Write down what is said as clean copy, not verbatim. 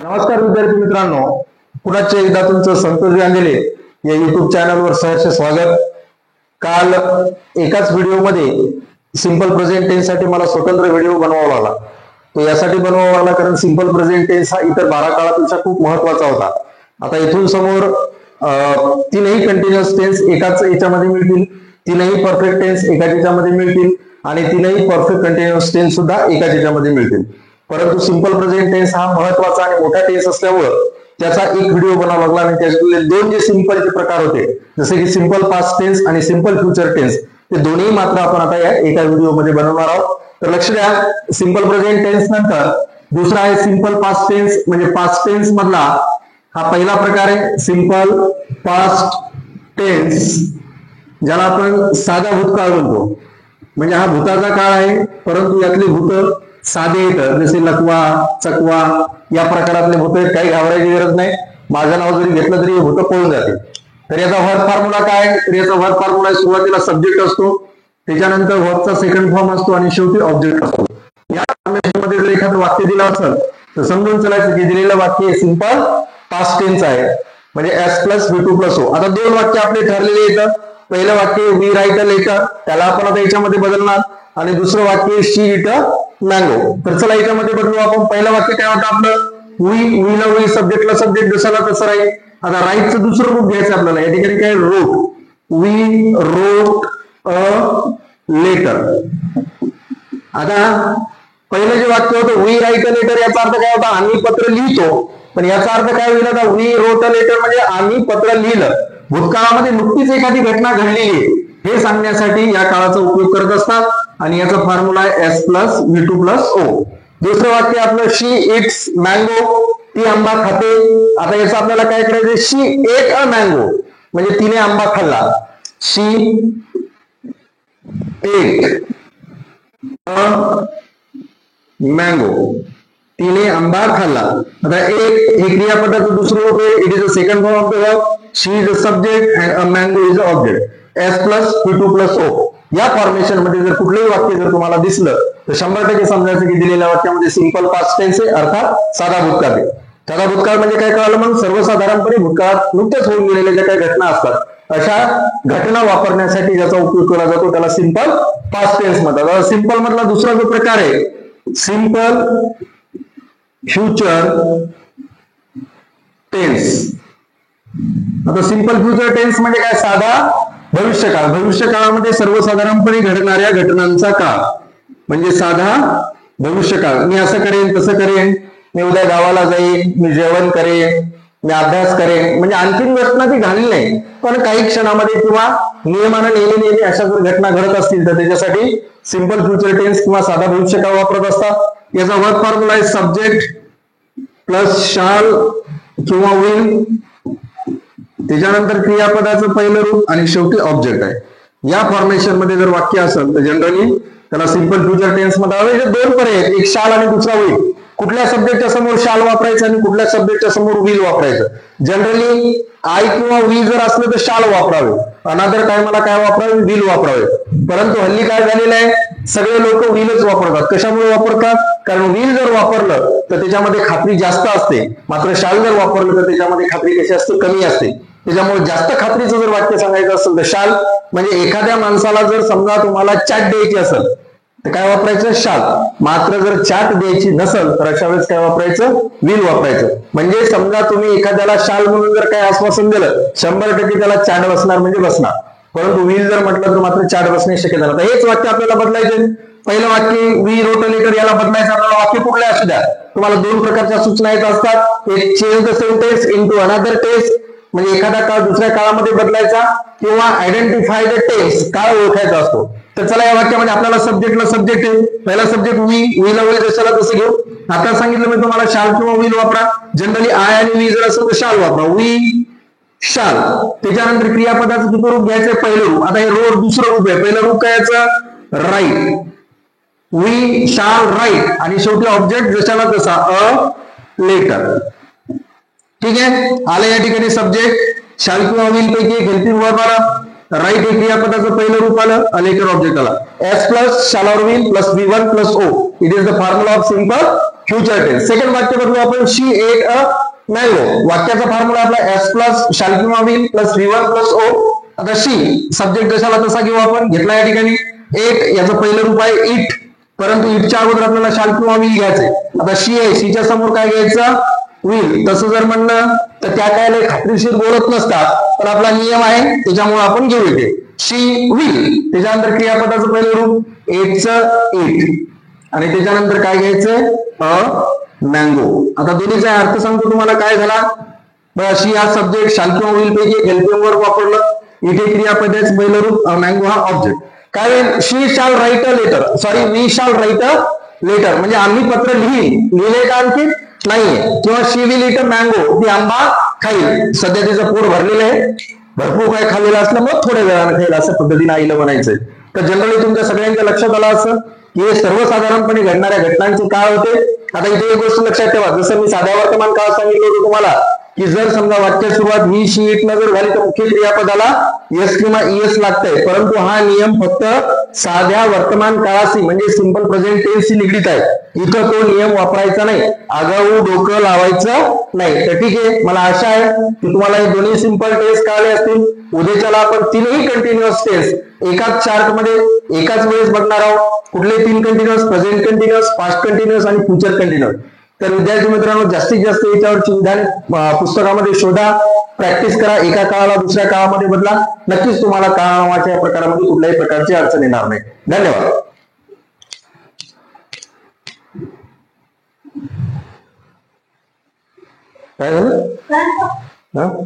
नमस्कार विद्यार्थी मित्रांनो, पुन्हा एकदा तुमचं संतोष गांधीले या युट्यूब चॅनलवर सहर्ष स्वागत. काल एकाच व्हिडिओमध्ये सिंपल प्रेझेंट टेन्स साठी मला स्वतंत्र व्हिडिओ बनवावा लागला. तो यासाठी बनवावा लागला कारण सिंपल प्रेझेंट टेन्स हा इतर 12 काळापेक्षा खूप महत्वाचा होता. आता इथून समोर तीनही कंटिन्युअस टेन्स एकाच याच्यामध्ये मिळतील, तीनही परफेक्ट टेन्स एकाच याच्यामध्ये मिळतील आणि तीनही परफेक्ट कंटिन्युअस टेन्स सुद्धा एकाच याच्यामध्ये मिळतील. परंतु सिंपल प्रेझेंट टेन्स हा महत्वाचा आणि मोठा टेन्स असल्यामुळे त्याचा एक व्हिडिओ बनावा लागला आणि त्याच्यातले दोन जे सिंपलचे प्रकार होते, जसे की सिंपल पास्ट टेन्स आणि सिंपल फ्युचर टेन्स, ते दोन्ही मात्र आपण आता या एका व्हिडिओमध्ये बनवणार आहोत. तर लक्ष द्या, सिंपल प्रेझेंट टेन्स नंतर दुसरा आहे सिंपल पास्ट टेन्स. म्हणजे पास्ट टेन्स मधला हा पहिला प्रकार आहे सिंपल पास्ट टेन्स, ज्याला आपण साधा भूतकाळ म्हणतो. म्हणजे हा भूताचा काळ आहे, परंतु यातले भूत साधे येतं, जसे लकवा, चकवा या प्रकारातले भूत आहेत. काही घाबरायची गरज नाही, माझं नाव जरी घेतलं तरी भूत पळून जाते. तर याचा वर्ब फॉर्म्युला काय? तर याचा वर्ब फॉर्म्युला सुरुवातीला सब्जेक्ट असतो, त्याच्यानंतर वर्बचा सेकंड फॉर्म असतो आणि शेवटी ऑब्जेक्ट असतो. या फॉर्मेशनमध्ये जर एखादं वाक्य दिलं असेल तर समजून चलायचं की दिलेलं वाक्य सिंपल पास्ट टेन्स आहे, म्हणजे S + V2 + O. आता दोन वाक्य आपले ठरलेले येतं. पहिलं वाक्य वी राईट अ लेटर, त्याला आपण आता याच्यामध्ये बदलणार, आणि दुसरं वाक्य शी इट अ मँगो. तर चला याच्यामध्ये बदलू आपण. पहिलं वाक्य काय होतं आपलं? वी, वीला वी, सब्जेक्टला सब्जेक्ट, जसाला तसं राहील. आता राईटचं दुसरं रूप घ्यायचं आपल्याला. या ठिकाणी काय? Wrote. We wrote a letter. आता पहिलं जे वाक्य होतं वी राईट अ लेटर, याचा अर्थ काय होता? आम्ही पत्र लिहितो. पण याचा अर्थ काय होईल आता? वी रोट अ लेटर म्हणजे आम्ही पत्र लिहिलं. भूतकाळामध्ये नुकतीच एखादी घटना घडलेली आहे हे सांगण्यासाठी या काळाचा उपयोग करत असतात, आणि याचा फॉर्म्युला आहे S + V2 + O. दुसरं वाक्य आपलं शी इट्स मँगो, ती आंबा खाते. आता याचं आपल्याला काय करायचं? शी एट अ मँगो म्हणजे तिने आंबा खाल्ला. शी एट अ मँगो, तिने आंबा खाल्ला. आता एक हे क्रियापदाचं दुसरं रूप आहे. It is a second form of the verb. She is a subject and a mango is a object. S + V2 + O. या फॉर्मेशन मध्ये जर कुठलंही वाक्य जर तुम्हाला दिसलं तर 100% समजायचं की दिलेल्या वाक्यामध्ये सिंपल पास्ट टेन्स आहे, अर्थात साधा भूतकाळ आहे. साधा भूतकाळ म्हणजे काय कळालं मग? सर्वसाधारणपणे भूतकाळात नुकत्याच होऊन गेलेल्या ज्या काही घटना असतात अशा घटना वापरण्यासाठी ज्याचा उपयोग केला जातो त्याला सिंपल पास्ट टेन्स म्हणतात. सिंपल मधला दुसरा जो प्रकार आहे सिंपल फ्युचर टेन्स. आता सिंपल फ्युचर टेन्स म्हणजे काय? साधा भविष्यकाळ. भविष्यकाळामध्ये सर्वसाधारणपणे घडणाऱ्या घटनांचा काळ म्हणजे साधा भविष्यकाळ. मी असं करेन, तसं करेन, मी उद्या गावाला जाईन, मी जेवण करेन, मी अभ्यास करेन, म्हणजे अंतिम घटना ती घडली नाही, पण काही क्षणामध्ये किंवा नियमानं नेहमी अशा जर घटना घडत असतील तर त्याच्यासाठी सिंपल फ्युचर टेन्स किंवा साधा भविष्यकाळ वापरत असतात. याचा वर्ब फॉर्म्युला आहे सब्जेक्ट प्लस शाल किंवा विल, त्याच्यानंतर क्रियापदाचं पहिलं रूप आणि शेवटी ऑब्जेक्ट आहे. या फॉर्मेशन मध्ये जर वाक्य असेल तर जनरली त्याला सिंपल फ्युचर टेन्स मध्ये दोन पर्याय आहेत, एक शाल आणि दुसरा विल. कुठल्या सब्जेक्टच्या समोर शाल वापरायचं आणि कुठल्या सब्जेक्टच्या समोर विल वापरायचं. जनरली आय किंवा वी जर असलं तर शाल वापरावे, अनादर टायमाला काय वापरावे? विल वापरावे. परंतु हल्ली काय झालेलं आहे? सगळे लोक विलच वापरतात. कशामुळे वापरतात? कारण विल जर वापरलं तर त्याच्यामध्ये खात्री जास्त असते, मात्र शाल जर वापरलं तर त्याच्यामध्ये खात्री कशी असते? कमी असते. त्याच्यामुळे जास्त खात्रीचं जर वाक्य सांगायचं असेल तर शाल. म्हणजे एखाद्या माणसाला जर समजा तुम्हाला चाट द्यायची असेल तर काय वापरायचं? शाल. मात्र जर चाट द्यायची नसेल तर अशा वेळेस काय वापरायचं? विल वापरायचं. म्हणजे समजा तुम्ही एखाद्याला शाल म्हणून जर काय आश्वासन दिलं 100% त्याला चाट बसणार म्हणजे बसणार, परंतु विल जर म्हटलं तर मात्र चाट बसणे शक्य नाही. हेच वाक्य आपल्याला बदलायचे. पहिलं वाक्य वी रोट अ लेटर, याला बदलायचं आपल्याला वाक्य कुठले असू द्या. तुम्हाला दोन प्रकारच्या सूचना येत असतात, एक change the sentence into another tense म्हणजे एखादा काळ दुसऱ्या काळामध्ये बदलायचा, किंवा आयडेंटिफाय द टेन्स, काळ ओळखायचा असतो. तर चला या वाक्यामध्ये आपल्याला सब्जेक्टला सब्जेक्ट आहे, पहिला सब्जेक्ट वी, वीला विल जशाला तसं घेऊ. आता सांगितलं मी तुम्हाला शाल किंवा विल वापरा. जनरली आय आणि वी जर असेल तर शाल वापरा, वी शाल. त्याच्यानंतर क्रियापदाचं दुसरं रूप घ्यायचं पहिलं रूप. आता हे रोड दुसरं रूप आहे. पहिलं रूप काय याचं? राईट. वी शाल राईट आणि शेवटी ऑब्जेक्ट जशाला तसा अ लेटर. ठीक आहे, आलं या ठिकाणी सब्जेक्ट शाल किंवा विल पैकी एक हेल्पिंग वर्ब आला. राईट हे क्रियापदाचं पहिलं रूप आलं, लेटर ऑब्जेक्ट आला. S + शाल और will + V1 + O. It is the formula of simple future tense. Second वाक्य बघू आपण, शी एट अ मँगो. वाक्याचा फॉर्म्युला आपला एस प्लस शाल किंवा will plus V1 plus O. आता शी सब्जेक्ट जशाला तसा घेऊ आपण, घेतला या ठिकाणी. एट याचं पहिलं रूप आहे इट, परंतु इटच्या अगोदर आपल्याला शाल किंवा विल घ्यायचंय. आता शी आहे, शीच्या समोर काय घ्यायचं, विल. तसं जर म्हणलं तर त्या काय खात्रीशीर बोलत नसतात, पण आपला नियम आहे त्याच्यामुळे आपण घेऊ इथे शी विल. त्याच्यानंतर क्रियापदाचं पहिलं रूप एटचं एट, आणि त्याच्यानंतर काय घ्यायचंय, अ मँगो. आता दोन्हीचा अर्थ सांगतो तुम्हाला काय झाला बघा. शी हा सब्जेक्ट, शाल किंवा विल पैकी हेल्पिंग वर्ब वापरलं. इथे क्रियापदाचं पहिलं रूप, मँगो हा ऑब्जेक्ट. काय she shall write a letter, sorry we shall write a letter, म्हणजे आम्ही पत्र लिहिले का आणखी नाहीये. किंवा she will eat a mango, ती आंबा खाईल. सध्या तिचं पोट भरलेलं आहे, भरपूर काय खाल्लेलं असल्यामुळे थोड्या वेळानं खाईल असं पद्धतीने आईला म्हणायचंय. तर जनरली तुमच्या सगळ्यांच्या लक्षात आलं असं की हे सर्वसाधारणपणे घडणाऱ्या घटनांचे काळ होते. आता इथे एक गोष्ट लक्षात ठेवा, जसं मी साध्या वर्तमान काळ सांगितलं होतं तुम्हाला की जर समजा वाक्य सुरुवात ही शी इट न जर झाली तर मुख्य क्रियापदाला एस किंवा ईएस लागतंय. परंतु हा नियम फक्त साध्या वर्तमान काळाशी म्हणजे सिंपल प्रेझेंट टेन्सशी निगडीत आहे. इथं तो नियम वापरायचा नाही, आगाऊ डोकं लावायचं नाही. तर ठीक आहे, मला आशा आहे की तुम्हाला हे दोन्ही सिंपल टेन्स कळले असतील. उद्याच्याला आपण तीनही कंटिन्युअस टेन्स एकाच चार्ट मध्ये एकाच वेळेस बघणार आहोत. कुठले तीन continuous, present continuous, past continuous आणि फ्युचर कंटिन्युअस. तर विद्यार्थी मित्रांनो जास्तीत जास्त याच्यावरची विधान पुस्तकामध्ये शोधा, प्रॅक्टिस करा, एका काळाला दुसऱ्या काळामध्ये बदला. नक्कीच तुम्हाला काळ नावाच्या प्रकारामध्ये कुठल्याही प्रकारची अडचण येणार नाही. धन्यवाद. काय झालं?